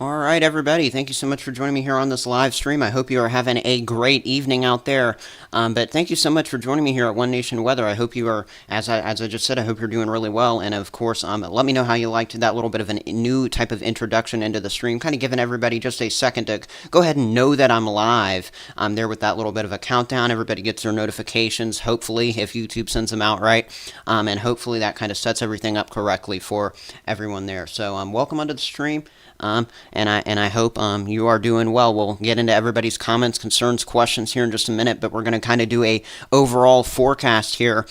Alright everybody, thank you so much for joining me here on this live stream. I hope you are having a great evening out there. But thank you so much for joining me here at One Nation Weather. I hope you are, as I just said, I hope you're doing really well. And of course, let me know how you liked that little bit of a new type of introduction into the stream, kind of giving everybody just a second to go ahead and know that I'm live. I'm there with that little bit of a countdown. Everybody gets their notifications, hopefully, if YouTube sends them out right. And hopefully that kind of sets everything up correctly for everyone there. So welcome onto the stream. And I hope you are doing well. We'll get into everybody's comments, concerns, questions here in just a minute, but we're going to kind of do a overall forecast here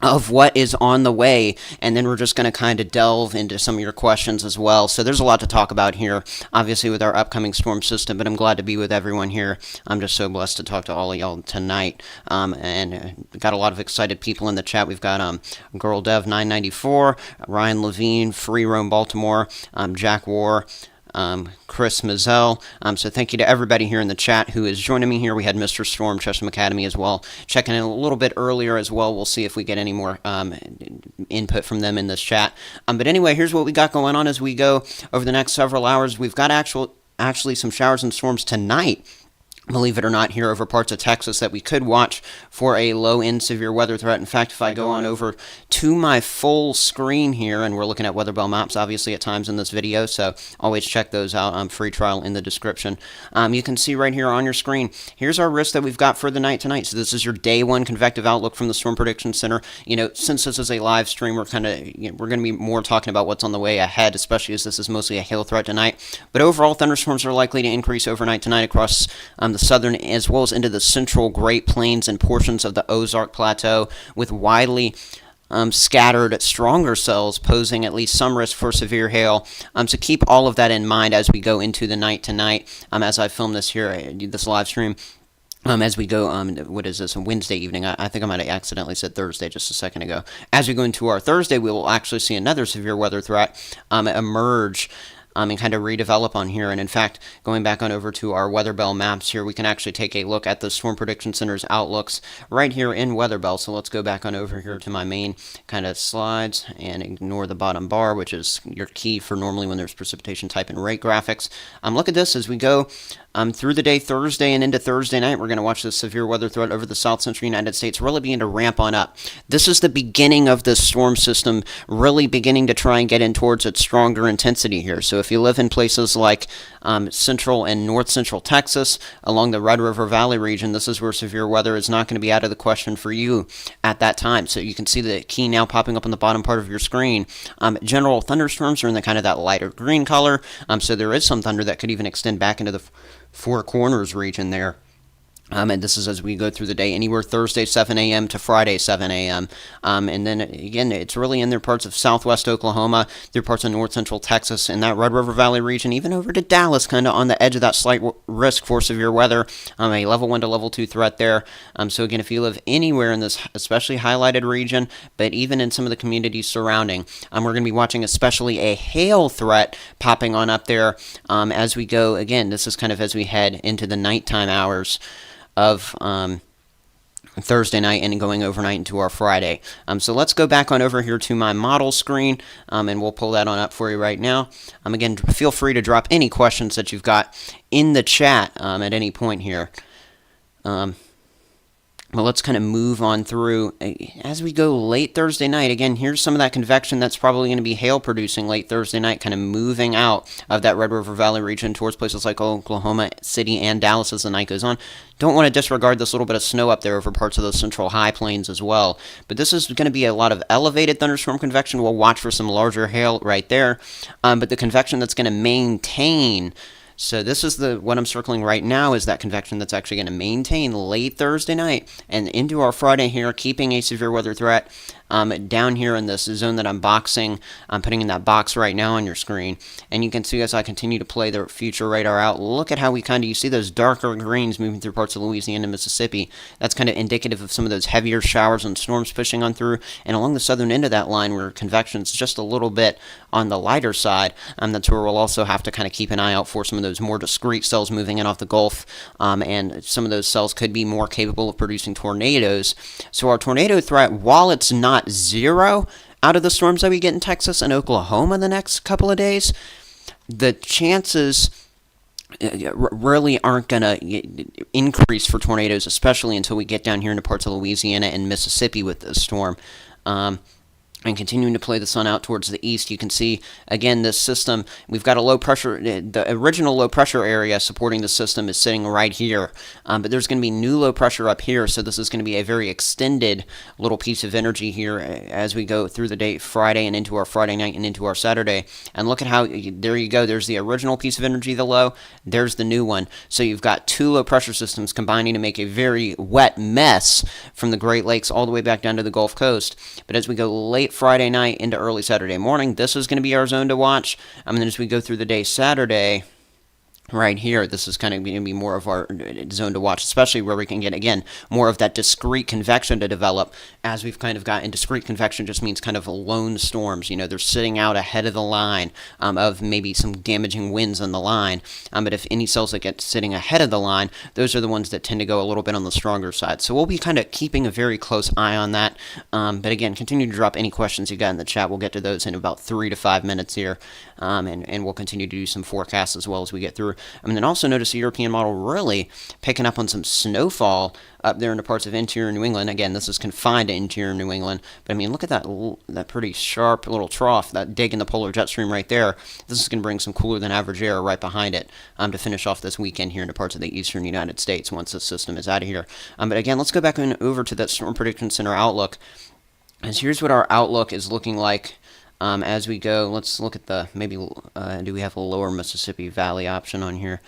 of what is on the way, and then we're just going to kind of delve into some of your questions as well. So there's a lot to talk about here, obviously with our upcoming storm system, but I'm glad to be with everyone here. I'm just so blessed to talk to all of y'all tonight, and got a lot of excited people in the chat. We've got Girl Dev 994, Ryan Levine, Free Roam Baltimore, Jack War, Chris Mazzell. So thank you to everybody here in the chat who is joining me here. We had Mr. Storm, Chesham Academy as well, checking in a little bit earlier as well. We'll see if we get any more input from them in this chat. But anyway, here's what we got going on as we go over the next several hours. We've got actually some showers and storms tonight, believe it or not, here over parts of Texas that we could watch for a low-end severe weather threat. In fact, if I go on over to my full screen here, and we're looking at WeatherBell maps, obviously, at times in this video, so always check those out. Free trial in the description. You can see right here on your screen, here's our risk that we've got for the night tonight. So this is your day one convective outlook from the Storm Prediction Center. You know, since this is a live stream, we're kind of, we're going to be more talking about what's on the way ahead, especially as this is mostly a hail threat tonight. But overall, thunderstorms are likely to increase overnight tonight across the southern as well as into the central Great Plains and portions of the Ozark Plateau, with widely scattered stronger cells posing at least some risk for severe hail. So keep all of that in mind as we go into the night tonight. As I film this here, this live stream, as we go, what is this, Wednesday evening? I think I might have accidentally said Thursday just a second ago. As we go into our Thursday, we will actually see another severe weather threat emerge and kind of redevelop on here. And in fact, going back on over to our WeatherBell maps here, we can actually take a look at the Storm Prediction Center's outlooks right here in WeatherBell. So let's go back on over here to my main kind of slides and ignore the bottom bar, which is your key for normally when there's precipitation type and rate graphics. Look at this as we go through the day Thursday and into Thursday night. We're going to watch this severe weather threat over the south central United States really begin to ramp on up. This is the beginning of this storm system really beginning to try and get in towards its stronger intensity here. So if you live in places like central and north central Texas, along the Red River Valley region, this is where severe weather is not going to be out of the question for you at that time. So you can see the key now popping up on the bottom part of your screen. General thunderstorms are in the kind of that lighter green color. So there is some thunder that could even extend back into the Four Corners region there. And this is as we go through the day, anywhere Thursday 7 a.m. to Friday 7 a.m. And then, again, it's really in their parts of southwest Oklahoma, through parts of north central Texas, and that Red River Valley region, even over to Dallas, kind of on the edge of that slight risk for severe weather. A level 1 to level 2 threat there. So, again, if you live anywhere in this especially highlighted region, but even in some of the communities surrounding, we're going to be watching especially a hail threat popping on up there as we go. Again, this is kind of as we head into the nighttime hours of Thursday night and going overnight into our Friday. So let's go back on over here to my model screen, and we'll pull that on up for you right now. Again, feel free to drop any questions that you've got in the chat at any point here. Well, let's kind of move on through as we go late Thursday night. Again, here's some of that convection that's probably going to be hail producing late Thursday night, kind of moving out of that Red River Valley region towards places like Oklahoma City and Dallas as the night goes on. Don't want to disregard this little bit of snow up there over parts of the central high plains as well. But this is going to be a lot of elevated thunderstorm convection. We'll watch for some larger hail right there. But the convection that's going to maintain. So this is what I'm circling right now is that convection that's actually going to maintain late Thursday night and into our Friday here, keeping a severe weather threat down here in this zone that I'm boxing. I'm putting in that box right now on your screen, and you can see as I continue to play the future radar out, look at how you see those darker greens moving through parts of Louisiana and Mississippi. That's kind of indicative of some of those heavier showers and storms pushing on through, and along the southern end of that line where convection is just a little bit on the lighter side, that's where we'll also have to kind of keep an eye out for some of those more discrete cells moving in off the Gulf, and some of those cells could be more capable of producing tornadoes. So our tornado threat, while it's not zero out of the storms that we get in Texas and Oklahoma the next couple of days, the chances really aren't going to increase for tornadoes, especially until we get down here into parts of Louisiana and Mississippi with this storm. And continuing to play the sun out towards the east, you can see, again, this system, we've got a low pressure, the original low pressure area supporting the system is sitting right here, but there's going to be new low pressure up here, so this is going to be a very extended little piece of energy here as we go through the day, Friday and into our Friday night and into our Saturday. And look at how, there you go, there's the original piece of energy, the low, there's the new one. So you've got two low pressure systems combining to make a very wet mess from the Great Lakes all the way back down to the Gulf Coast. But as we go late Friday night into early Saturday morning, this is going to be our zone to watch. And then as we go through the day Saturday, right here, this is kind of going to be more of our zone to watch, especially where we can get, again, more of that discrete convection to develop, as we've kind of got, and discrete convection just means kind of lone storms. They're sitting out ahead of the line of maybe some damaging winds on the line, but if any cells that get sitting ahead of the line, those are the ones that tend to go a little bit on the stronger side. So we'll be kind of keeping a very close eye on that, but again, continue to drop any questions you got in the chat. We'll get to those in about 3 to 5 minutes here, and we'll continue to do some forecasts as well as we get through. And then also notice the European model really picking up on some snowfall up there in the parts of interior New England. Again, this is confined to interior New England, but I mean, look at that pretty sharp little trough, that dig in the polar jet stream right there. This is going to bring some cooler than average air right behind it to finish off this weekend here in the parts of the eastern United States once this system is out of here. But again, let's go back over to that Storm Prediction Center outlook. As here's what our outlook is looking like. As we go, let's look at the, maybe, do we have a lower Mississippi Valley option on here?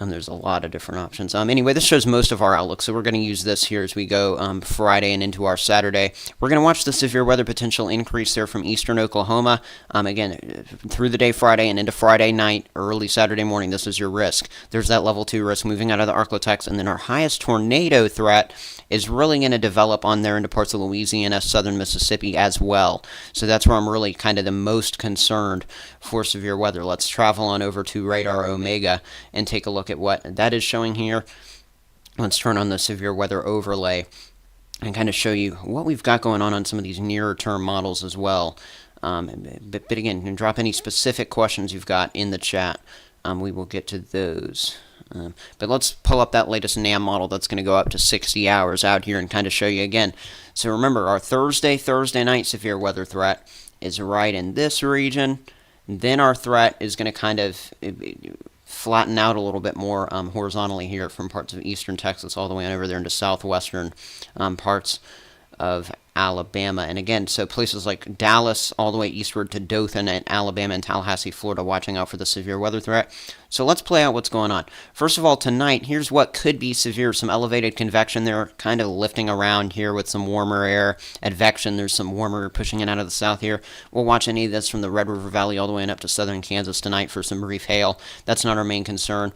There's a lot of different options. Anyway, this shows most of our outlook, so we're going to use this here as we go Friday and into our Saturday. We're going to watch the severe weather potential increase there from eastern Oklahoma. Again, through the day Friday and into Friday night, early Saturday morning, this is your risk. There's that level 2 risk moving out of the Arklatex, and then our highest tornado threat is really going to develop on there into parts of Louisiana, southern Mississippi as well. So that's where I'm really kind of the most concerned for severe weather. Let's travel on over to Radar Omega and take a look at what that is showing here. Let's turn on the severe weather overlay and kind of show you what we've got going on some of these nearer term models as well. But again, you can drop any specific questions you've got in the chat. We will get to those. But let's pull up that latest NAM model that's going to go up to 60 hours out here and kind of show you again. So remember, our Thursday night severe weather threat is right in this region. Then our threat is going to kind of flatten out a little bit more horizontally here from parts of eastern Texas all the way on over there into southwestern parts of Alabama. And again, so places like Dallas all the way eastward to Dothan and Alabama and Tallahassee, Florida, watching out for the severe weather threat. So let's play out what's going on. First of all, tonight, here's what could be severe. Some elevated convection there, kind of lifting around here with some warmer air. Advection, there's some warmer pushing in out of the south here. We'll watch any of this from the Red River Valley all the way up to southern Kansas tonight for some brief hail. That's not our main concern.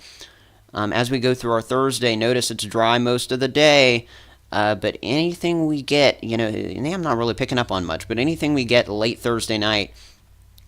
As we go through our Thursday, notice it's dry most of the day. But anything we get, I'm not really picking up on much, but anything we get late Thursday night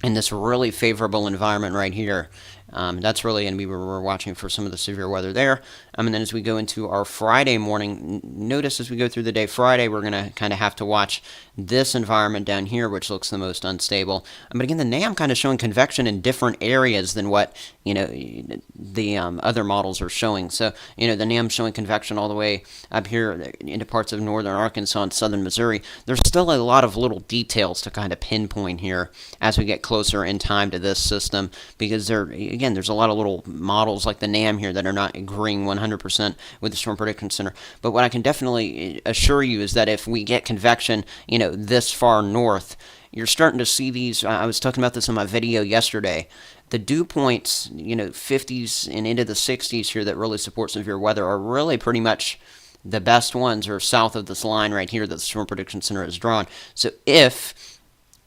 in this really favorable environment right here, that's really going to be where we're watching for some of the severe weather there. And then as we go into our Friday morning, notice as we go through the day Friday, we're going to kind of have to watch this environment down here, which looks the most unstable. But again, the NAM kind of showing convection in different areas than what, the other models are showing. So, the NAM showing convection all the way up here into parts of northern Arkansas and southern Missouri. There's still a lot of little details to kind of pinpoint here as we get closer in time to this system, because there's a lot of little models like the NAM here that are not agreeing 100% with the Storm Prediction Center. But what I can definitely assure you is that if we get convection, this far north, you're starting to see these. I was talking about this in my video yesterday. The dew points, 50s and into the 60s here that really support severe weather are really pretty much the best ones are south of this line right here that the Storm Prediction Center has drawn. So if,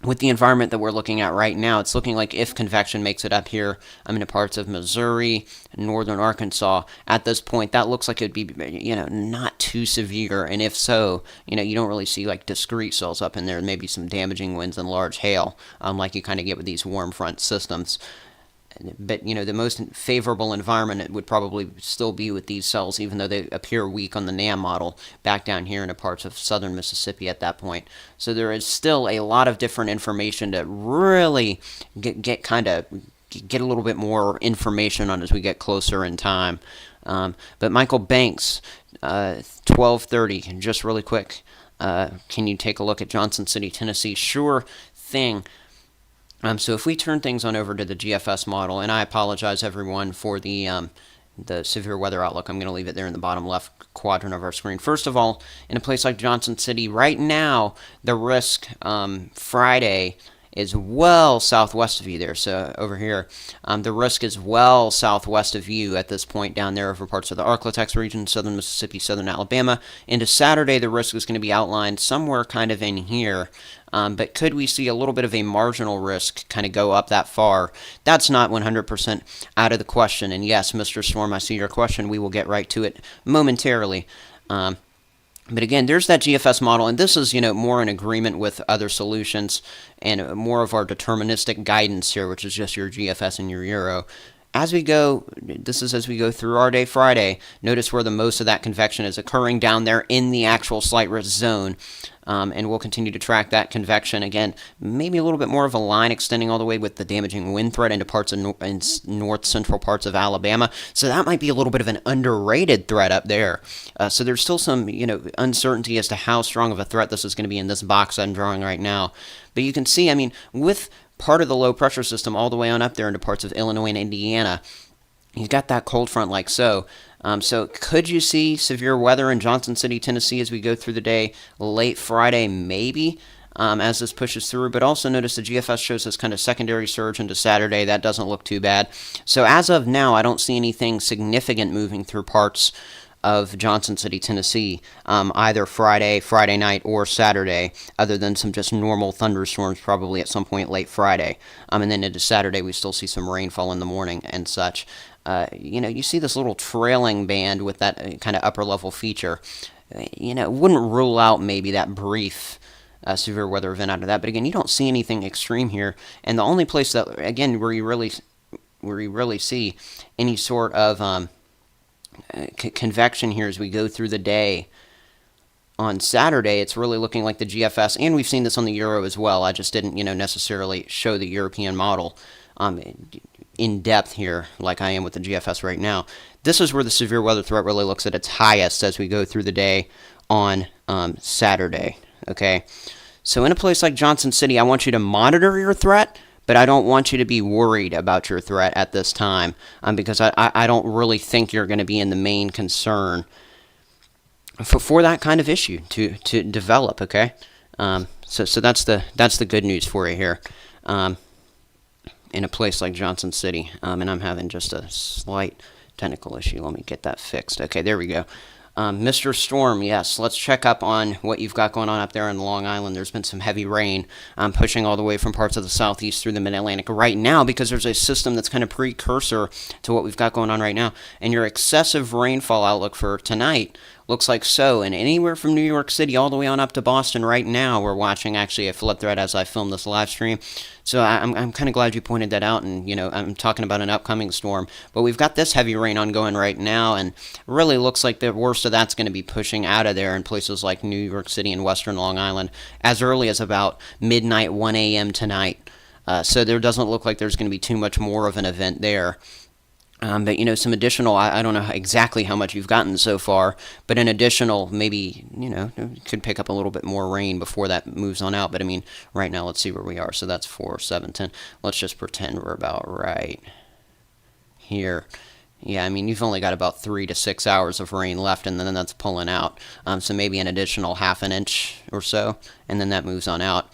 with the environment that we're looking at right now, it's looking like if convection makes it up here, into parts of Missouri, northern Arkansas, at this point, that looks like it'd be, not too severe. And if so, you don't really see like discrete cells up in there, maybe some damaging winds and large hail, like you kind of get with these warm front systems. But, the most favorable environment it would probably still be with these cells, even though they appear weak on the NAM model, back down here into parts of southern Mississippi at that point. So there is still a lot of different information to really get a little bit more information on as we get closer in time. But Michael Banks, 1230, just really quick, can you take a look at Johnson City, Tennessee? Sure thing. So if we turn things on over to the GFS model, and I apologize everyone for the severe weather outlook, I'm going to leave it there in the bottom left quadrant of our screen. First of all, in a place like Johnson City, right now, the risk Friday is well southwest of you there. So over here, the risk is well southwest of you at this point down there over parts of the Arklatex region, southern Mississippi, southern Alabama. Into Saturday, the risk is going to be outlined somewhere kind of in here. But could we see a little bit of a marginal risk kind of go up that far? That's not 100% out of the question. And yes, Mr. Storm, I see your question. We will get right to it momentarily. But again, there's that GFS model, and this is, more in agreement with other solutions and more of our deterministic guidance here, which is just your GFS and your Euro. As we go through our day Friday, notice where the most of that convection is occurring down there in the actual slight risk zone. And we'll continue to track that convection. Again, maybe a little bit more of a line extending all the way with the damaging wind threat into parts of north central parts of Alabama. So that might be a little bit of an underrated threat up there. So there's still some, uncertainty as to how strong of a threat this is going to be in this box I'm drawing right now. But you can see, with part of the low pressure system all the way on up there into parts of Illinois and Indiana, you've got that cold front like so. So could you see severe weather in Johnson City, Tennessee as we go through the day? Late Friday, maybe, as this pushes through. But also notice the GFS shows this kind of secondary surge into Saturday. That doesn't look too bad. So as of now, I don't see anything significant moving through parts of Johnson City, Tennessee, either Friday night, or Saturday, other than some just normal thunderstorms probably at some point late Friday. And then into Saturday, we still see some rainfall in the morning and such. You see this little trailing band with that kind of upper level feature. It wouldn't rule out maybe that brief severe weather event out of that. But again, you don't see anything extreme here. And the only place that, again, where you really see any sort of convection here as we go through the day on Saturday, it's really looking like the GFS, and we've seen this on the Euro as well. I just didn't, necessarily show the European model in depth here like I am with the GFS right now. This is where the severe weather threat really looks at its highest as we go through the day on Saturday. Okay, so in a place like Johnson City, I want you to monitor your threat, but I don't want you to be worried about your threat at this time, because I don't really think you're going to be in the main concern for that kind of issue to develop. Okay, so that's the good news for you here. In a place like Johnson City, and I'm having just a slight technical issue. Let me get that fixed. Okay, there we go. Mr. Storm, yes, let's check up on what you've got going on up there in Long Island. There's been some heavy rain pushing all the way from parts of the southeast through the mid-Atlantic right now, because there's a system that's kind of precursor to what we've got going on right now. And your excessive rainfall outlook for tonight looks like so. And anywhere from New York City all the way on up to Boston right now, we're watching actually a flood threat as I film this live stream. So I'm kind of glad you pointed that out, and I'm talking about an upcoming storm. But we've got this heavy rain ongoing right now, and really looks like the worst of that's going to be pushing out of there in places like New York City and western Long Island as early as about midnight, 1 a.m. tonight. So there doesn't look like there's going to be too much more of an event there. But, some additional, I don't know exactly how much you've gotten so far, but an additional, maybe, could pick up a little bit more rain before that moves on out. But, right now, let's see where we are. So that's 4, 7, 10. Let's just pretend we're about right here. Yeah, you've only got about 3 to 6 hours of rain left, and then that's pulling out. So maybe an additional half an inch or so, and then that moves on out.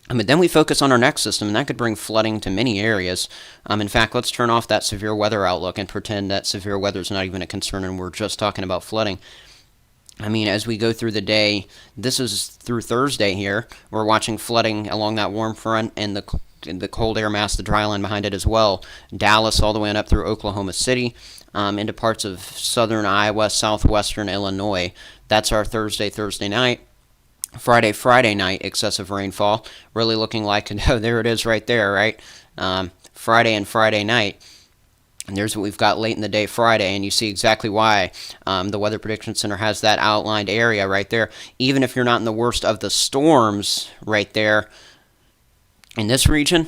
But then we focus on our next system, and that could bring flooding to many areas. In fact, let's turn off that severe weather outlook and pretend that severe weather is not even a concern, and we're just talking about flooding. I mean, as we go through the day, this is through Thursday here. We're watching flooding along that warm front and the cold air mass, the dry line behind it as well. Dallas all the way on up through Oklahoma City, into parts of southern Iowa, southwestern Illinois. That's our Thursday night. Friday night, excessive rainfall. Really looking like, oh, there it is right there, right? Friday and Friday night. And there's what we've got late in the day Friday, and you see exactly why the Weather Prediction Center has that outlined area right there. Even if you're not in the worst of the storms right there in this region,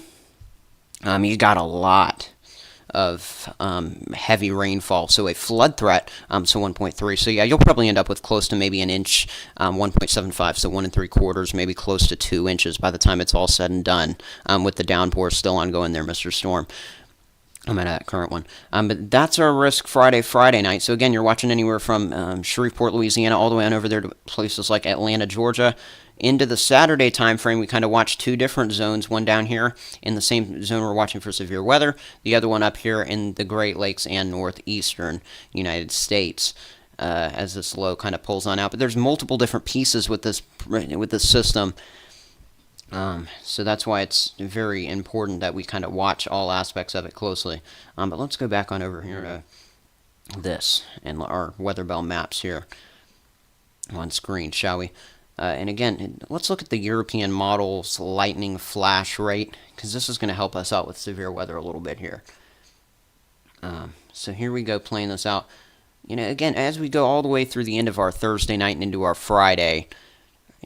you got a lot of heavy rainfall. So a flood threat, so 1.3. So yeah, you'll probably end up with close to maybe an inch, 1.75, so 1 3/4, maybe close to 2 inches by the time it's all said and done, with the downpour still ongoing there, Mr. Storm. I'm at that current one. But that's our risk Friday night. So again, you're watching anywhere from Shreveport, Louisiana, all the way on over there to places like Atlanta, Georgia. Into the Saturday time frame, we kind of watch two different zones. One down here in the same zone we're watching for severe weather. The other one up here in the Great Lakes and northeastern United States. As this low kind of pulls on out. But there's multiple different pieces with this system. So that's why it's very important that we kind of watch all aspects of it closely. But let's go back on over here to this and our WeatherBell maps here on screen, shall we? And again, let's look at the European model's lightning flash rate, because this is going to help us out with severe weather a little bit here. So here we go, playing this out. You know, again, as we go all the way through the end of our Thursday night and into our Friday,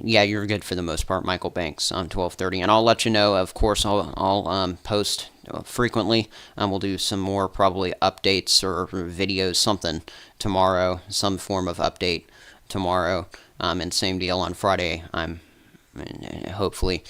yeah, you're good for the most part, Michael Banks, on 12:30. And I'll let you know, of course, I'll post frequently. We'll do some more probably updates or videos, something tomorrow, some form of update tomorrow. And same deal on Friday, hopefully.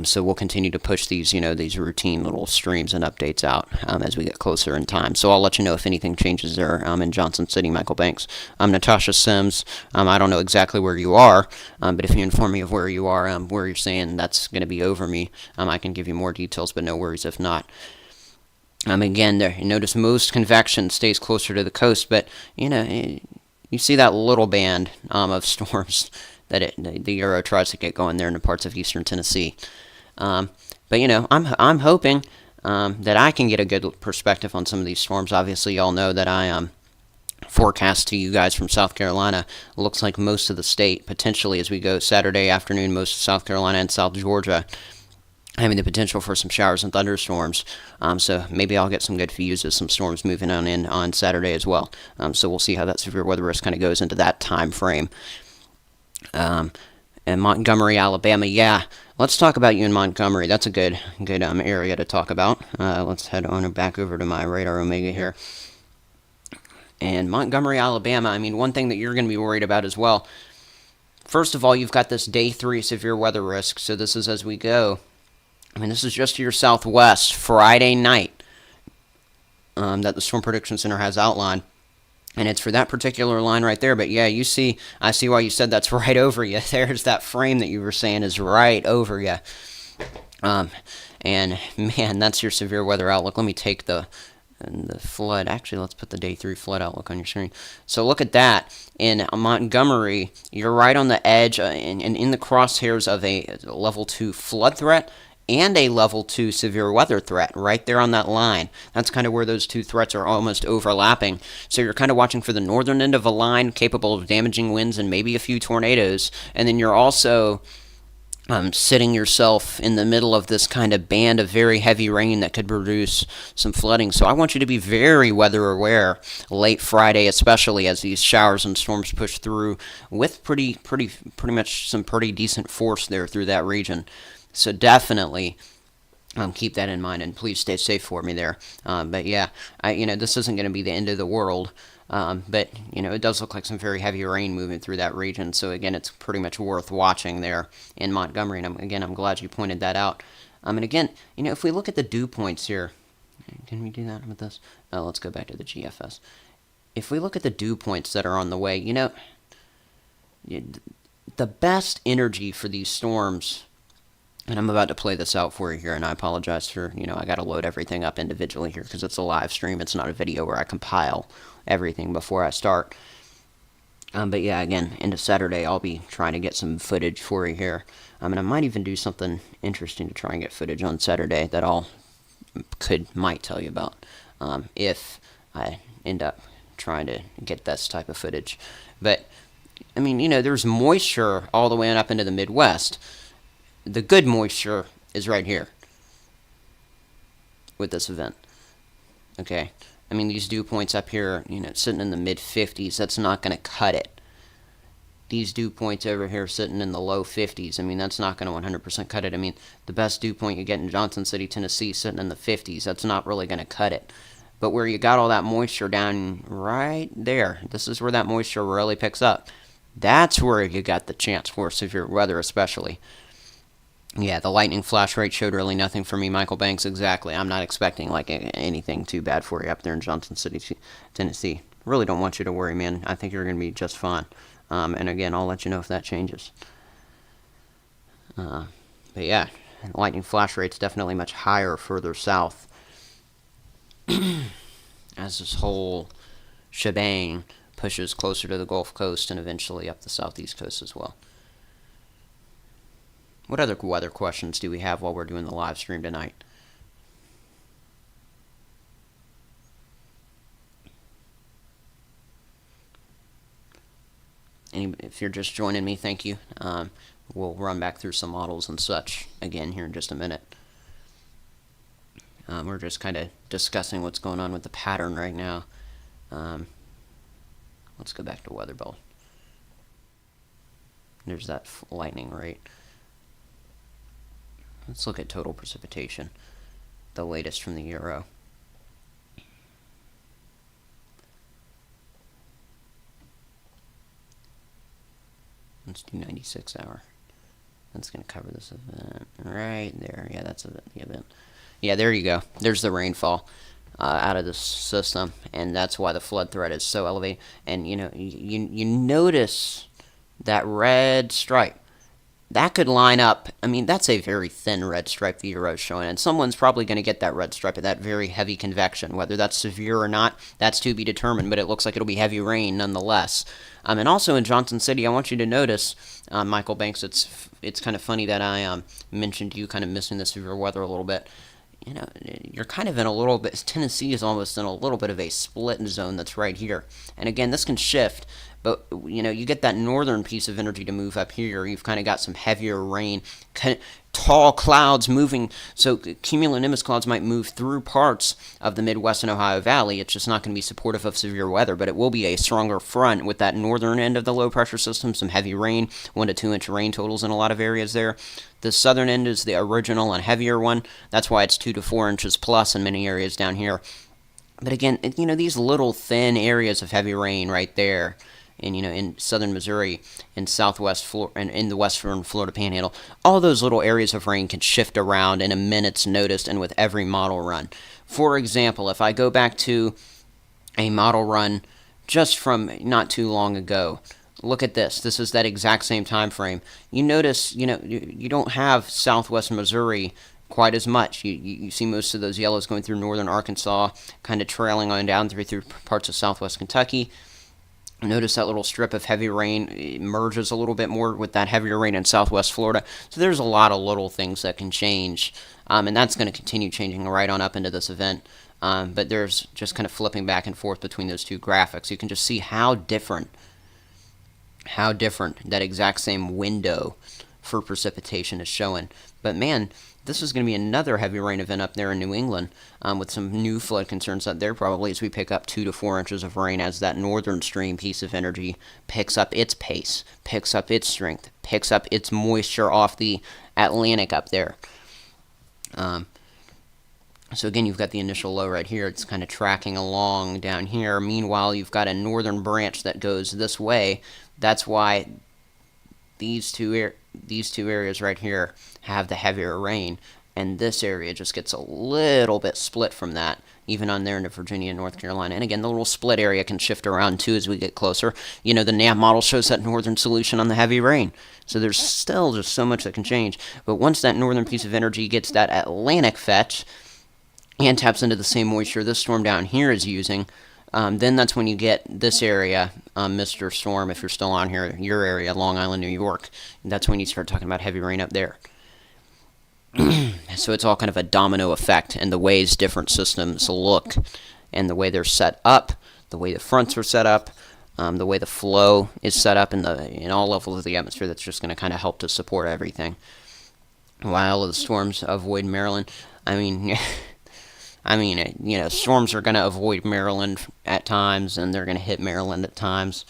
So we'll continue to push these, these routine little streams and updates out as we get closer in time. So I'll let you know if anything changes there in Johnson City, Michael Banks. I'm Natasha Sims. I don't know exactly where you are, but if you inform me of where you are, where you're saying that's going to be over me, I can give you more details, but no worries if not. Again, there, you notice most convection stays closer to the coast, but, you see that little band of storms that the Euro tries to get going there in the parts of eastern Tennessee. But I'm hoping that I can get a good perspective on some of these storms. Obviously, y'all know that I forecast to you guys from South Carolina. Looks like most of the state, potentially as we go Saturday afternoon, most of South Carolina and South Georgia, having the potential for some showers and thunderstorms. So maybe I'll get some good views as some storms moving on in on Saturday as well. So we'll see how that severe weather risk kind of goes into that time frame. And Montgomery, Alabama, yeah. Let's talk about you in Montgomery. That's a good area to talk about. Let's head on back over to my radar Omega here. And Montgomery, Alabama, I mean, one thing that you're going to be worried about as well. First of all, you've got this day 3 severe weather risk. So this is as we go. I mean, this is just to your southwest, Friday night, that the Storm Prediction Center has outlined. And it's for that particular line right there. But yeah, I see why you said that's right over you. There's that frame that you were saying is right over you. And man, that's your severe weather outlook. Let me take the flood. Actually, let's put the day 3 flood outlook on your screen. So look at that. In Montgomery, you're right on the edge and in the crosshairs of a level 2 flood threat and a level 2 severe weather threat right there on that line. That's kind of where those two threats are almost overlapping. So you're kind of watching for the northern end of a line capable of damaging winds and maybe a few tornadoes. And then you're also sitting yourself in the middle of this kind of band of very heavy rain that could produce some flooding. So I want you to be very weather aware late Friday, especially as these showers and storms push through with pretty much some pretty decent force there through that region. So definitely keep that in mind, and please stay safe for me there. But yeah, this isn't going to be the end of the world. But it does look like some very heavy rain moving through that region. So again, it's pretty much worth watching there in Montgomery. And I'm glad you pointed that out. And again, if we look at the dew points here, can we do that with this? Let's go back to the GFS. If we look at the dew points that are on the way, the best energy for these storms. And I'm about to play this out for you here, and I apologize for, I got to load everything up individually here because it's a live stream. It's not a video where I compile everything before I start. But yeah, again, into Saturday, I'll be trying to get some footage for you here. And I might even do something interesting to try and get footage on Saturday that might tell you about, if I end up trying to get this type of footage. But I mean, there's moisture all the way up into the Midwest. The good moisture is right here with this event. Okay, I mean, these dew points up here, sitting in the mid-50s, that's not going to cut it. These dew points over here sitting in the low 50s, I mean, that's not going to 100% cut it. I mean, the best dew point you get in Johnson City, Tennessee, sitting in the 50s, that's not really going to cut it. But where you got all that moisture down right there, this is where that moisture really picks up. That's where you got the chance for severe weather, especially. Yeah, the lightning flash rate showed really nothing for me, Michael Banks. Exactly. I'm not expecting anything too bad for you up there in Johnson City, Tennessee. Really don't want you to worry, man. I think you're going to be just fine. And again, I'll let you know if that changes. But yeah, lightning flash rate's definitely much higher further south. As this whole shebang pushes closer to the Gulf Coast and eventually up the southeast coast as well. What other weather questions do we have while we're doing the live stream tonight? If you're just joining me, thank you. We'll run back through some models and such again here in just a minute. We're just kind of discussing what's going on with the pattern right now. Let's go back to WeatherBell. There's that lightning rate. Let's look at total precipitation, the latest from the Euro. Let's do 96 hour. That's going to cover this event right there. Yeah, that's the event. Yeah, there you go. There's the rainfall out of the system, and that's why the flood threat is so elevated. And you notice that red stripe. That could line up. I mean, that's a very thin red stripe the Euro is showing, and someone's probably going to get that red stripe of that very heavy convection. Whether that's severe or not, that's to be determined, but it looks like it'll be heavy rain nonetheless. And also in Johnson City, I want you to notice, Michael Banks, it's kind of funny that I mentioned you kind of missing the severe weather a little bit. You're kind of in a little bit, Tennessee is almost in a little bit of a split zone that's right here. And again, this can shift, but, you get that northern piece of energy to move up here. You've kind of got some heavier rain, tall clouds moving. So cumulonimbus clouds might move through parts of the Midwest and Ohio Valley. It's just not going to be supportive of severe weather, but it will be a stronger front with that northern end of the low pressure system, some heavy rain, 1 to 2 inch rain totals in a lot of areas there. The southern end is the original and heavier one. That's why it's 2 to 4 inches plus in many areas down here. But again, these little thin areas of heavy rain right there, and in southern Missouri, in southwest Florida, and in the western Florida Panhandle, all those little areas of rain can shift around in a minute's notice, and with every model run. For example, if I go back to a model run just from not too long ago, look at this. This is that exact same time frame. You notice, you don't have southwest Missouri quite as much. You see most of those yellows going through northern Arkansas, kind of trailing on down through parts of southwest Kentucky. Notice that little strip of heavy rain merges a little bit more with that heavier rain in southwest Florida. So there's a lot of little things that can change, and that's going to continue changing right on up into this event. But there's just kind of flipping back and forth between those two graphics. You can just see how different that exact same window for precipitation is showing. But man, this is going to be another heavy rain event up there in New England, with some new flood concerns up there probably as we pick up 2 to 4 inches of rain as that northern stream piece of energy picks up its pace, picks up its strength, picks up its moisture off the Atlantic up there. So again, you've got the initial low right here. It's kind of tracking along down here. Meanwhile, you've got a northern branch that goes this way. That's why these two areas right here have the heavier rain, and this area just gets a little bit split from that, even on there into Virginia and North Carolina. And again, the little split area can shift around too as we get closer. The NAM model shows that northern solution on the heavy rain, so there's still just so much that can change. But once that northern piece of energy gets that Atlantic fetch and taps into the same moisture this storm down here is using, Then that's when you get this area, Mr. Storm, if you're still on here, your area, Long Island, New York. That's when you start talking about heavy rain up there. So it's all kind of a domino effect, and the ways different systems look, and the way they're set up, the way the fronts are set up, the way the flow is set up in all levels of the atmosphere. That's just going to kind of help to support everything. While the storms avoid Maryland, storms are going to avoid Maryland at times, and they're going to hit Maryland at times.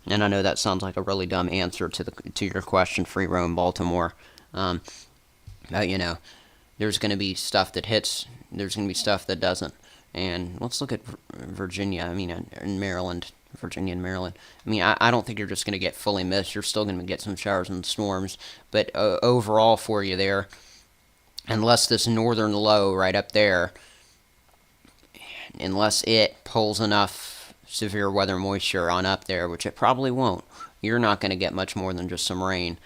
And I know that sounds like a really dumb answer to your question, Free Roam Baltimore. There's going to be stuff that hits, there's going to be stuff that doesn't. And let's look at Virginia, and Maryland, Virginia and Maryland. I don't think you're just going to get fully missed. You're still going to get some showers and storms. But overall for you there, unless this northern low right up there, unless it pulls enough severe weather moisture on up there, which it probably won't, you're not going to get much more than just some rain.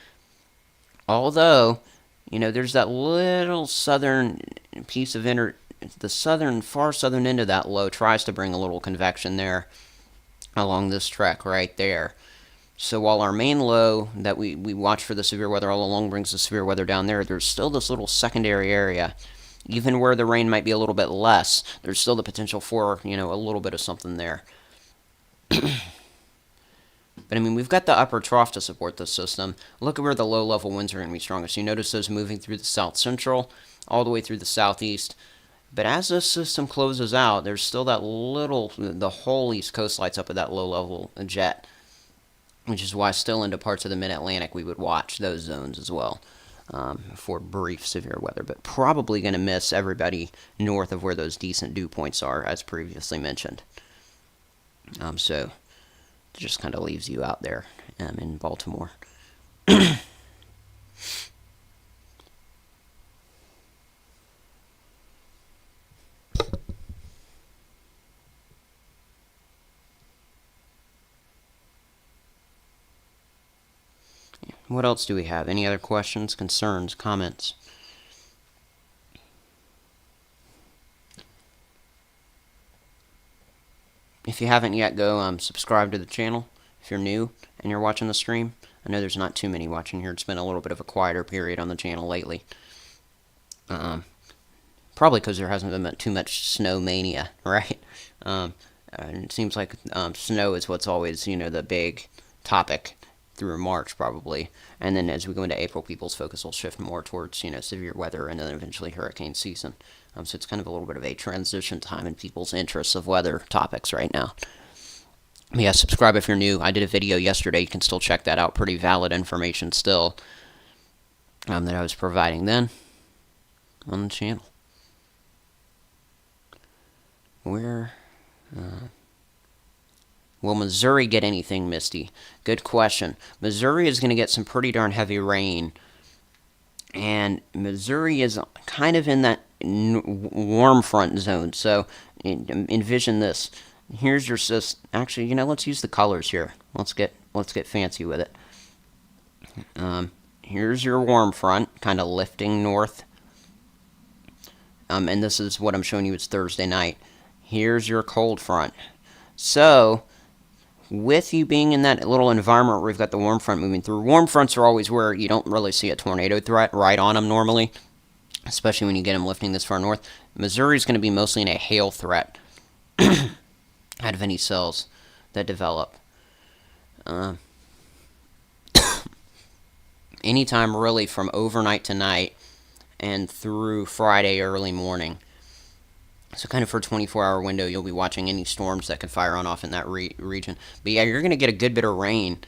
Although, there's that little southern piece of the far southern end of that low tries to bring a little convection there along this trek right there. So while our main low that we watch for the severe weather all along brings the severe weather down there, there's still this little secondary area. Even where the rain might be a little bit less, there's still the potential for, a little bit of something there. But we've got the upper trough to support this system. Look at where the low-level winds are going to be strongest. You notice those moving through the south-central, all the way through the southeast. But as this system closes out, there's still the whole east coast lights up with that low-level jet, which is why still into parts of the mid-Atlantic we would watch those zones as well for brief severe weather. But probably going to miss everybody north of where those decent dew points are, as previously mentioned. So it just kind of leaves you out there in Baltimore. What else do we have? Any other questions, concerns, comments? If you haven't yet, go subscribe to the channel if you're new and you're watching the stream. I know there's not too many watching here. It's been a little bit of a quieter period on the channel lately. Probably because there hasn't been too much snow mania, right? It seems like snow is what's always, the big topic through March, probably. And then as we go into April, people's focus will shift more towards, severe weather and then eventually hurricane season. So it's kind of a little bit of a transition time in people's interests of weather topics right now. Yeah, subscribe if you're new. I did a video yesterday. You can still check that out. Pretty valid information still that I was providing then on the channel. Will Missouri get anything misty? Good question. Missouri is going to get some pretty darn heavy rain. And Missouri is kind of in that warm front zone. So envision this. Here's your system. Actually, let's use the colors here. Let's get fancy with it. Here's your warm front, kind of lifting north. And this is what I'm showing you. It's Thursday night. Here's your cold front. So with you being in that little environment where we've got the warm front moving through, warm fronts are always where you don't really see a tornado threat right on them normally, especially when you get them lifting this far north. Missouri's going to be mostly in a hail threat out of any cells that develop. Anytime really from overnight to night and through Friday early morning. So kind of for a 24-hour window, you'll be watching any storms that could fire on off in that region. But yeah, you're going to get a good bit of rain.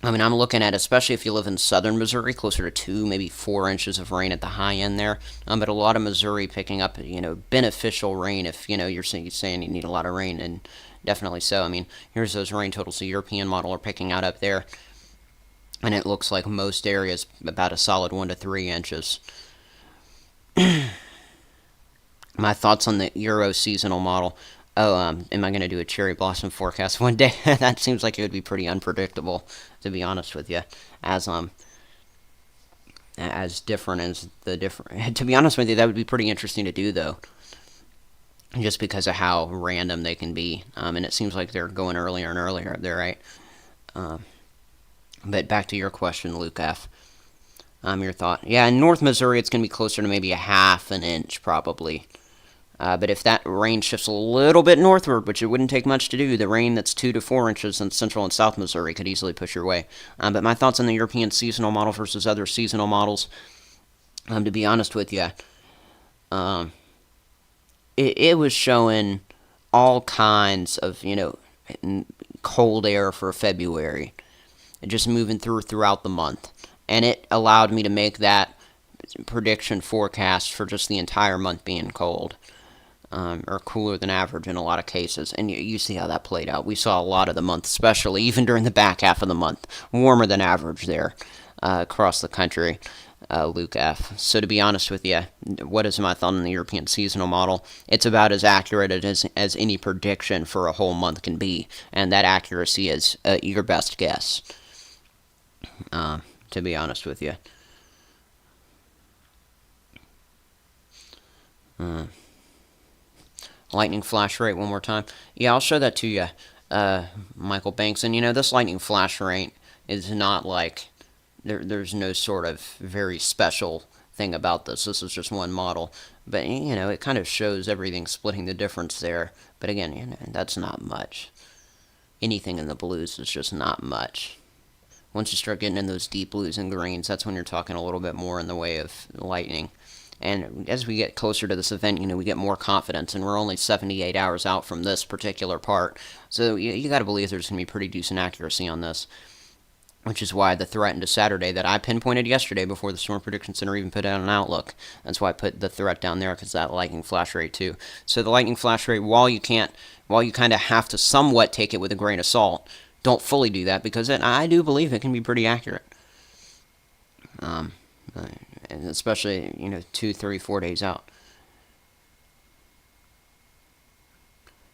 I'm looking at, especially if you live in southern Missouri, closer to 2, maybe 4 inches of rain at the high end there. But a lot of Missouri picking up, beneficial rain if, you're saying you need a lot of rain, and definitely so. Here's those rain totals the European model are picking out up there. And it looks like most areas about a solid 1 to 3 inches. My thoughts on the Euro seasonal model. Am I going to do a cherry blossom forecast one day? That seems like it would be pretty unpredictable, to be honest with you. As different as the different. To be honest with you, that would be pretty interesting to do, though. just because of how random they can be. And it seems like they're going earlier and earlier up there, right? But back to your question, Luke F. Your thought. Yeah, in North Missouri, it's going to be closer to maybe a half an inch, probably. But if that rain shifts a little bit northward, which it wouldn't take much to do, the rain that's 2 to 4 inches in central and south Missouri could easily push your way. But my thoughts on the European seasonal model versus other seasonal models, to be honest with you, it was showing all kinds of, cold air for February, just moving throughout the month. And it allowed me to make that prediction forecast for just the entire month being cold. Or cooler than average in a lot of cases. And you see how that played out. We saw a lot of the month, especially even during the back half of the month, warmer than average there across the country, Luke F. So to be honest with you, what is my thought on the European seasonal model? It's about as accurate as any prediction for a whole month can be. And that accuracy is your best guess, to be honest with you. Lightning flash rate one more time. Yeah, I'll show that to you, Michael Banks. And this lightning flash rate is not like there's no sort of very special thing about this. This is just one model, but it kind of shows everything splitting the difference there. But again, that's not much. Anything in the blues is just not much. Once you start getting in those deep blues and greens, that's when you're talking a little bit more in the way of lightning. And as we get closer to this event, we get more confidence, and we're only 78 hours out from this particular part. So you got to believe there's going to be pretty decent accuracy on this, which is why the threat into Saturday that I pinpointed yesterday before the Storm Prediction Center even put out an outlook. That's why I put the threat down there, because that lightning flash rate too. So the lightning flash rate, while you kind of have to somewhat take it with a grain of salt, don't fully do that, because I do believe it can be pretty accurate. And especially, 2, 3, 4 days out.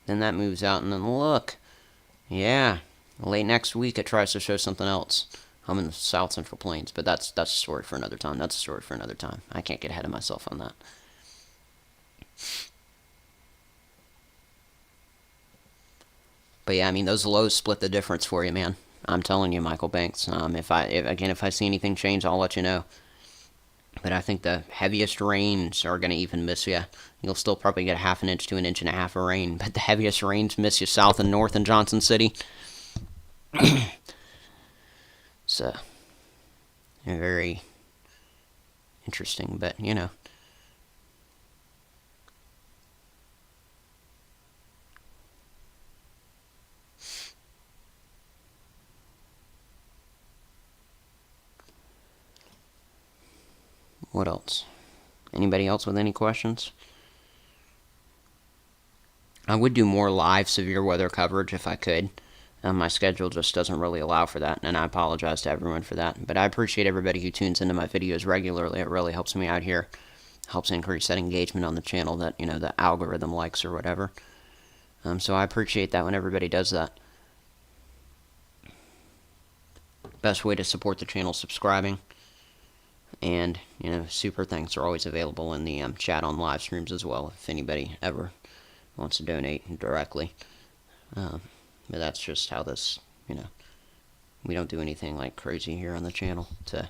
Then that moves out, and then look. Yeah, late next week it tries to show something else. I'm in the South Central Plains, but that's a story for another time. I can't get ahead of myself on that. But yeah, those lows split the difference for you, man. I'm telling you, Michael Banks. If I see anything change, I'll let you know. But I think the heaviest rains are going to even miss you. You'll still probably get a half an inch to an inch and a half of rain, but the heaviest rains miss you south and north in Johnson City. So, very interesting, but What else? Anybody else with any questions? I would do more live severe weather coverage if I could. My schedule just doesn't really allow for that, and I apologize to everyone for that. But I appreciate everybody who tunes into my videos regularly. It really helps me out here. Helps increase that engagement on the channel that, the algorithm likes or whatever. So I appreciate that when everybody does that. Best way to support the channel is subscribing. And, super thanks are always available in the chat on live streams as well, if anybody ever wants to donate directly. But that's just how this, we don't do anything like crazy here on the channel to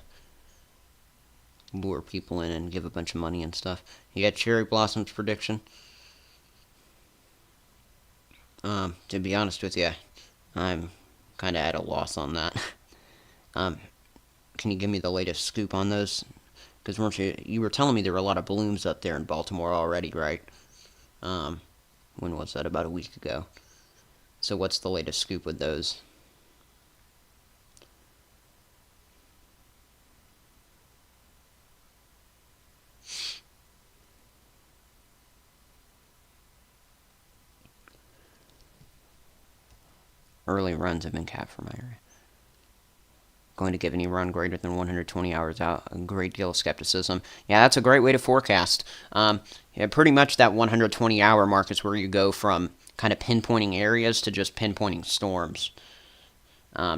lure people in and give a bunch of money and stuff. You got Cherry Blossom's prediction? To be honest with you, I'm kind of at a loss on that. Can you give me the latest scoop on those? Because you were telling me there were a lot of blooms up there in Baltimore already, right? When was that? About a week ago. So what's the latest scoop with those? Early runs have been capped for my area. Going to give any run greater than 120 hours out a great deal of skepticism. Yeah, that's a great way to forecast. Pretty much that 120 hour mark is where you go from kind of pinpointing areas to just pinpointing storms.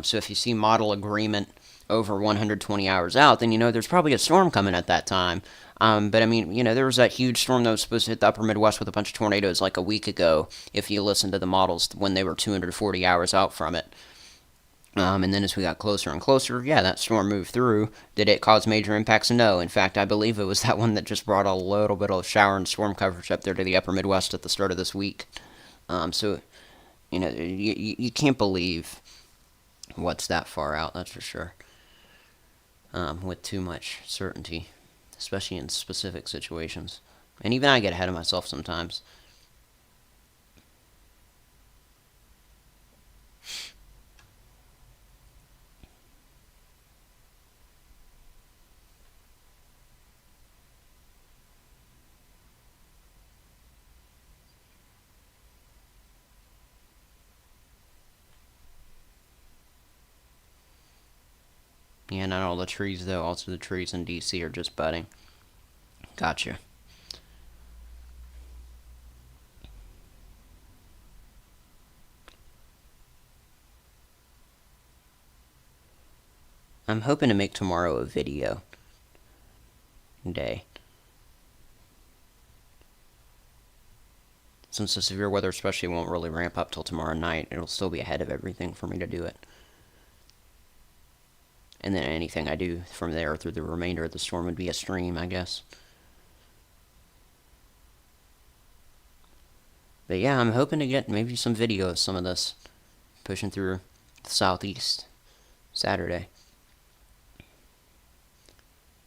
So if you see model agreement over 120 hours out, then you know there's probably a storm coming at that time. But I mean, you know, there was that huge storm that was supposed to hit the upper Midwest with a bunch of tornadoes like a week ago, if you listen to the models when they were 240 hours out from it. And then as we got closer and closer, yeah, that storm moved through. Did it cause major impacts? No. In fact, I believe it was that one that just brought a little bit of shower and storm coverage up there to the upper Midwest at the start of this week. So, you know, you can't believe what's that far out, that's for sure, with too much certainty, especially in specific situations. And even I get ahead of myself sometimes. Yeah, not all the trees, though. Also, the trees in D.C. are just budding. Gotcha. I'm hoping to make tomorrow a video day. Since the severe weather especially won't really ramp up till tomorrow night, it'll still be ahead of everything for me to do it. And then anything I do from there through the remainder of the storm would be a stream, I guess. But yeah, I'm hoping to get maybe some video of some of this pushing through the southeast Saturday.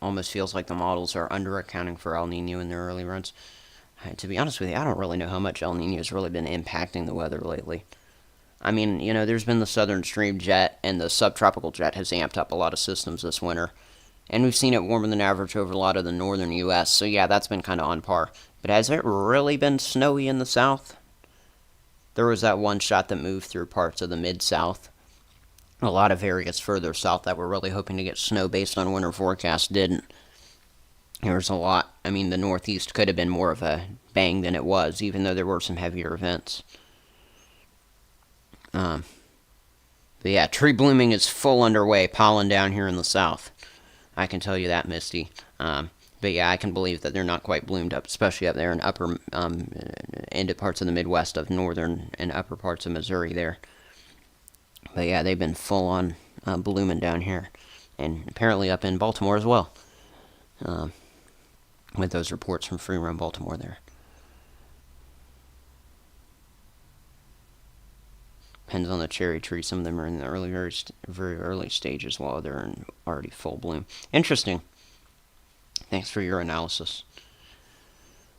Almost feels like the models are under accounting for El Nino in their early runs. To be honest with you, I don't really know how much El Nino has really been impacting the weather lately. I mean, you know, there's been the southern stream jet, and the subtropical jet has amped up a lot of systems this winter. And we've seen it warmer than average over a lot of the northern U.S., so yeah, that's been kind of on par. But has it really been snowy in the south? There was that one shot that moved through parts of the mid-south. A lot of areas further south that were really hoping to get snow based on winter forecasts didn't. There was a lot. I mean, the northeast could have been more of a bang than it was, even though there were some heavier events. But yeah, tree blooming is full underway, pollen down here in the south. I can tell you that, Misty. But yeah, I can believe that they're not quite bloomed up, especially up there in upper into parts of the Midwest of northern and upper parts of Missouri there. But yeah, they've been full on blooming down here, and apparently up in Baltimore as well. With those reports from Free Run Baltimore there. Depends on the cherry tree. Some of them are in the very early stages, while they're in already full bloom. Interesting. Thanks for your analysis.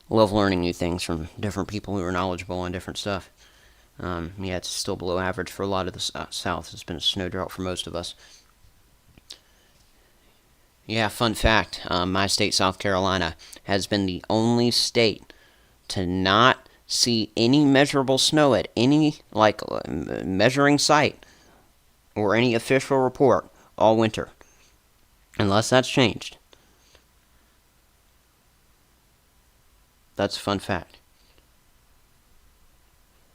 Love learning new things from different people who are knowledgeable on different stuff. Yeah, it's still below average for a lot of the south. It's been a snow drought for most of us. Yeah, fun fact. My state, South Carolina, has been the only state to not see any measurable snow at any, measuring site or any official report all winter. Unless that's changed. That's a fun fact.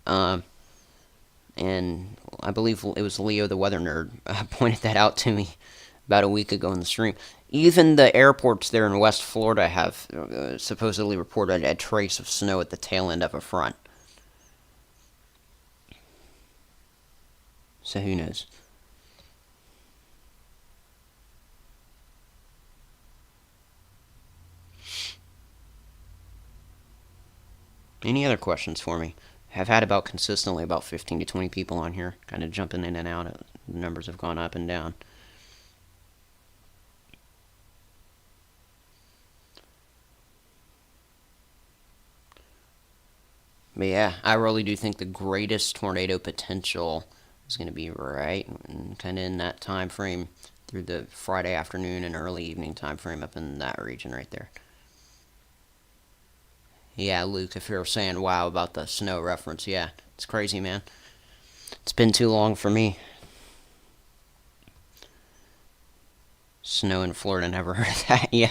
And I believe it was Leo the Weather Nerd pointed that out to me about a week ago in the stream. Even the airports there in West Florida have supposedly reported a trace of snow at the tail end of a front. So who knows? Any other questions for me? I've had about consistently about 15 to 20 people on here, kind of jumping in and out. The numbers have gone up and down. But yeah, I really do think the greatest tornado potential is going to be right kind of in that time frame through the Friday afternoon and early evening time frame up in that region right there. Yeah, Luke, if you're saying wow about the snow reference, yeah, it's crazy, man. It's been too long for me. Snow in Florida, never heard of that. Yeah,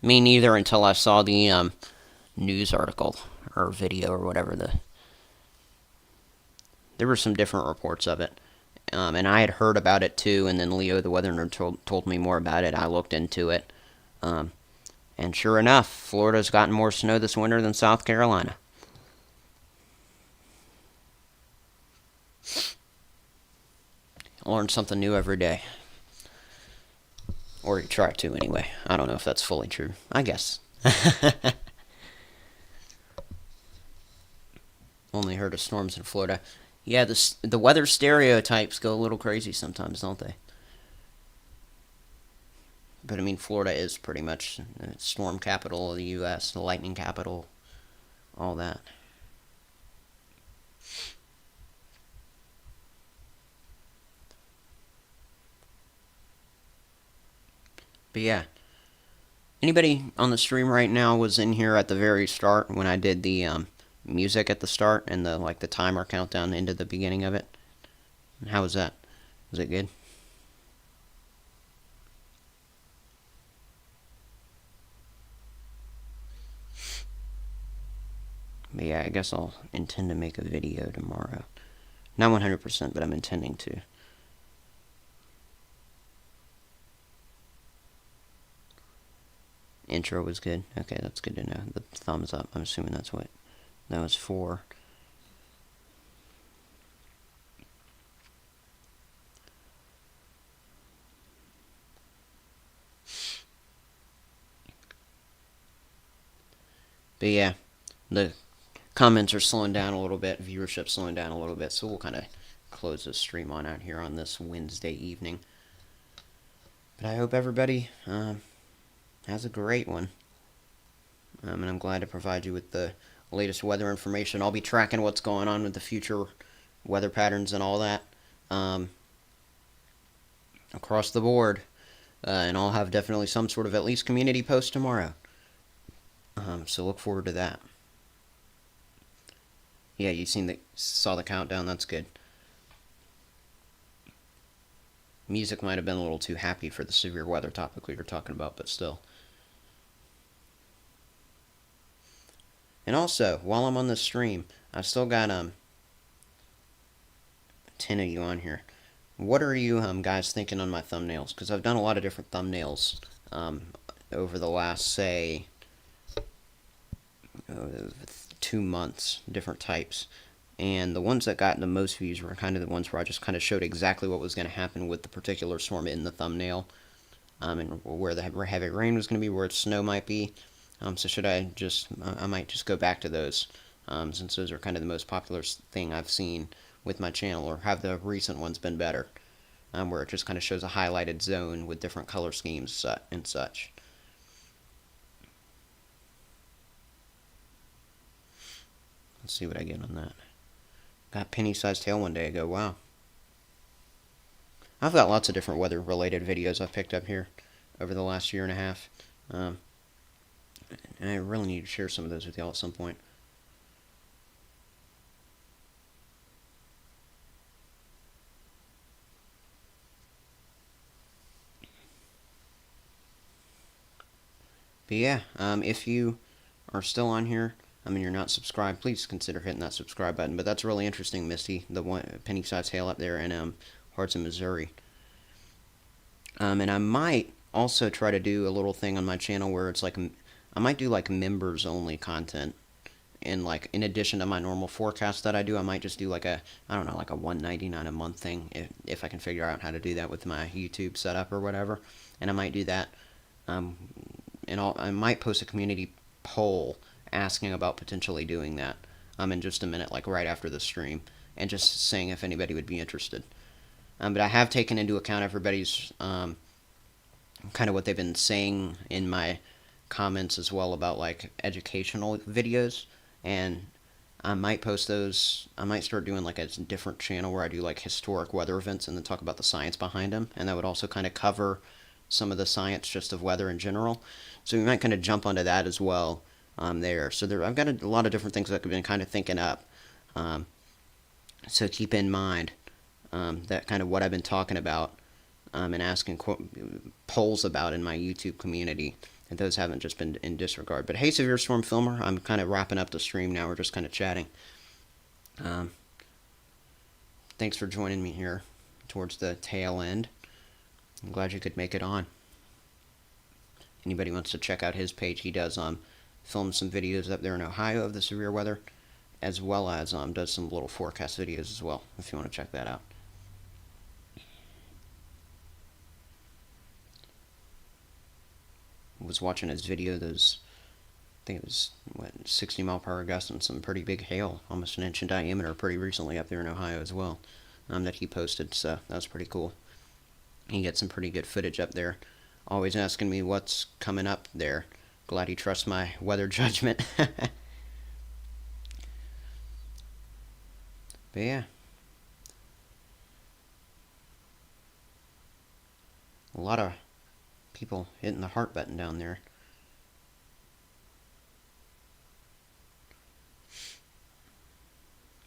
me neither until I saw the news article or video or whatever. There were some different reports of it. And I had heard about it too, and then Leo, the weather nerd, told me more about it. I looked into it. And sure enough, Florida's gotten more snow this winter than South Carolina. I learn something new every day. Or you try to, anyway. I don't know if that's fully true. I guess. Only heard of storms in Florida. Yeah, the weather stereotypes go a little crazy sometimes, don't they? But I mean, Florida is pretty much the storm capital of the U.S., the lightning capital, all that. But yeah, anybody on the stream right now was in here at the very start when I did the music at the start and the timer countdown into the beginning of it? How was that? Was it good? But yeah, I guess I'll intend to make a video tomorrow. Not 100%, but I'm intending to. Intro was good. Okay, that's good to know. The thumbs up, I'm assuming that's what that was for. But yeah, the comments are slowing down a little bit, viewership slowing down a little bit, so we'll kind of close the stream on out here on this Wednesday evening. But I hope everybody has a great one. And I'm glad to provide you with the latest weather information. I'll be tracking what's going on with the future weather patterns and all that across the board. And I'll have definitely some sort of at least community post tomorrow. So look forward to that. Yeah, you saw the countdown. That's good. Music might have been a little too happy for the severe weather topic we were talking about, but still. And also, while I'm on this stream, I've still got 10 of you on here. What are you guys thinking on my thumbnails? Because I've done a lot of different thumbnails over the last, say, 2 months, different types. And the ones that got the most views were kind of the ones where I just kind of showed exactly what was going to happen with the particular storm in the thumbnail. And where the heavy rain was going to be, where snow might be. So I might just go back to those, since those are kind of the most popular thing I've seen with my channel, or have the recent ones been better, where it just kind of shows a highlighted zone with different color schemes and such. Let's see what I get on that. Got penny-sized hail one day ago, wow. I've got lots of different weather-related videos I've picked up here over the last year and a half. And I really need to share some of those with y'all at some point. But yeah, if you are still on here, you're not subscribed, please consider hitting that subscribe button. But that's really interesting, Misty, the one penny-sized hail up there in Hardson, Missouri. And I might also try to do a little thing on my channel where it's like, I might do like members only content. And like, in addition to my normal forecast that I do, I might just do like a $1.99 a month thing if I can figure out how to do that with my YouTube setup or whatever. And I might do that. And I might post a community poll asking about potentially doing that in just a minute, like right after the stream, and just saying if anybody would be interested. But I have taken into account everybody's kind of what they've been saying in my comments as well about like educational videos, and I might post those. I might start doing like a different channel where I do like historic weather events and then talk about the science behind them, and that would also kind of cover some of the science just of weather in general. So we might kind of jump onto that as well there. So I've got a lot of different things that I've been kind of thinking up. So keep in mind that kind of what I've been talking about and asking polls about in my YouTube community. And those haven't just been in disregard. But hey, Severe Storm Filmer, I'm kind of wrapping up the stream now. We're just kind of chatting. Thanks for joining me here towards the tail end. I'm glad you could make it on. Anybody wants to check out his page, he does film some videos up there in Ohio of the severe weather, as well as does some little forecast videos as well, if you want to check that out. I was watching his video, I think it was, 60 mile per hour gusts and some pretty big hail, almost an inch in diameter, pretty recently up there in Ohio as well, that he posted, so that was pretty cool. He gets some pretty good footage up there. Always asking me what's coming up there. Glad he trusts my weather judgment. But yeah. A lot of people hitting the heart button down there.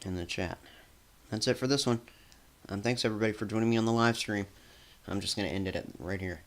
In the chat. That's it for this one. Thanks everybody for joining me on the live stream. I'm just going to end it right here.